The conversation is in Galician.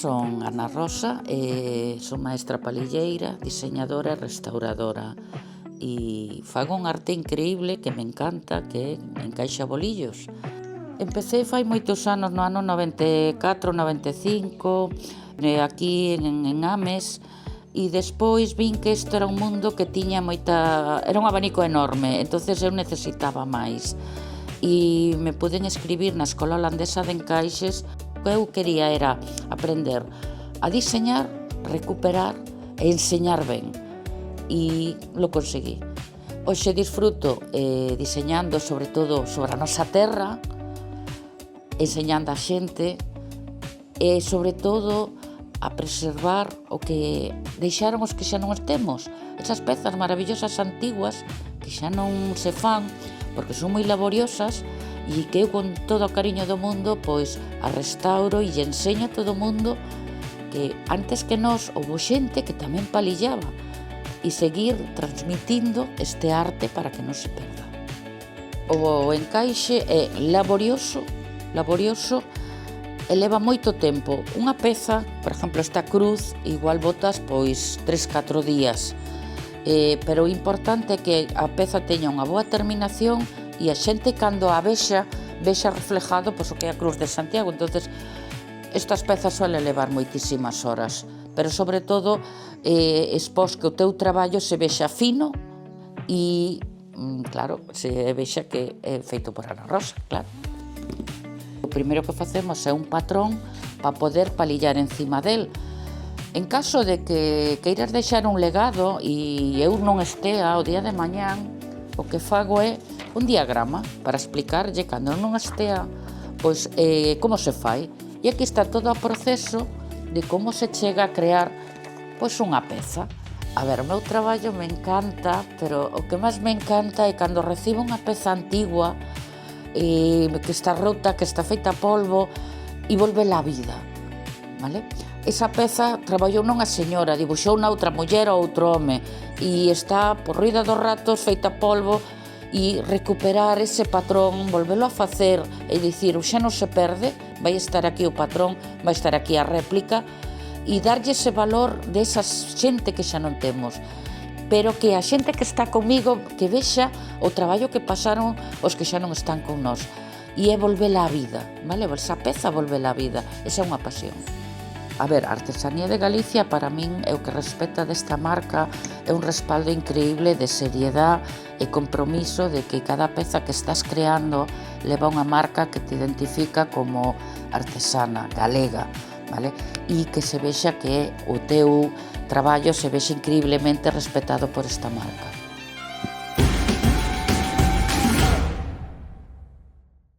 son Ana Rosa e son maestra palilleira, diseñadora e restauradora. E fago un arte increíble que me encanta, que é encaixa bolillos. Empecé fai moitos anos, no ano 94, 95, aquí en Ames, e despois vin que isto era un mundo que tiña era un abanico enorme, entonces eu necesitaba máis. E me puden escribir na Escola Holandesa de Encaixes. O que eu quería era aprender a diseñar, recuperar e enseñar ben. E lo conseguí. Hoxe disfruto diseñando sobre todo sobre a nosa terra, enseñando a xente e sobre todo a preservar o que deixaron os que xa non os temos, esas pezas maravillosas antiguas que xa non se fan porque son moi laboriosas e que eu con todo o cariño do mundo pois a restauro e enseño a todo o mundo que antes que nós houve xente que tamén palillaba e seguir transmitindo este arte para que non se perda. O encaixe é laborioso e leva moito tempo. Unha peza, por exemplo, esta cruz, igual botas pois 3-4 días, pero o importante é que a peza teña unha boa terminación e a xente cando a vexa reflejado pois o que é a cruz de Santiago. Entonces estas pezas suelen levar moitísimas horas, pero sobre todo expós que o teu traballo se vexa fino e, claro, se vexa que é feito por Ana Rosa, claro. O primeiro que facemos é un patrón para poder palillar encima del. En caso de que queiras deixar un legado e eu non estea o día de mañán, o que fago é un diagrama para explicarlle cando non estea pois como se fai. E aquí está todo o proceso de como se chega a crear pois unha peza. A ver, o meu traballo me encanta, pero o que máis me encanta é cando recibo unha peza antigua que está rota, que está feita a polvo e volvela á vida, vale? Esa peza traballou nunha señora, dibuxou na outra muller ou outro home e está por ruída dos ratos, feita a polvo, e recuperar ese patrón, volvelo a facer e dicir, xa non se perde, vai estar aquí o patrón, vai estar aquí a réplica e darlle ese valor desa xente que xa non temos, pero que a xente que está comigo que vexa o traballo que pasaron os que xa non están con nós e é volvela á vida, vale? Esa peza volvela á vida, esa é unha pasión. A ver, a artesanía de Galicia para min é o que respecta desta marca, é un respaldo increíble de seriedade e compromiso de que cada peza que estás creando leva unha marca que te identifica como artesana, galega, vale? E que se vexa que o teu traballo se vexa increíblemente respetado por esta marca.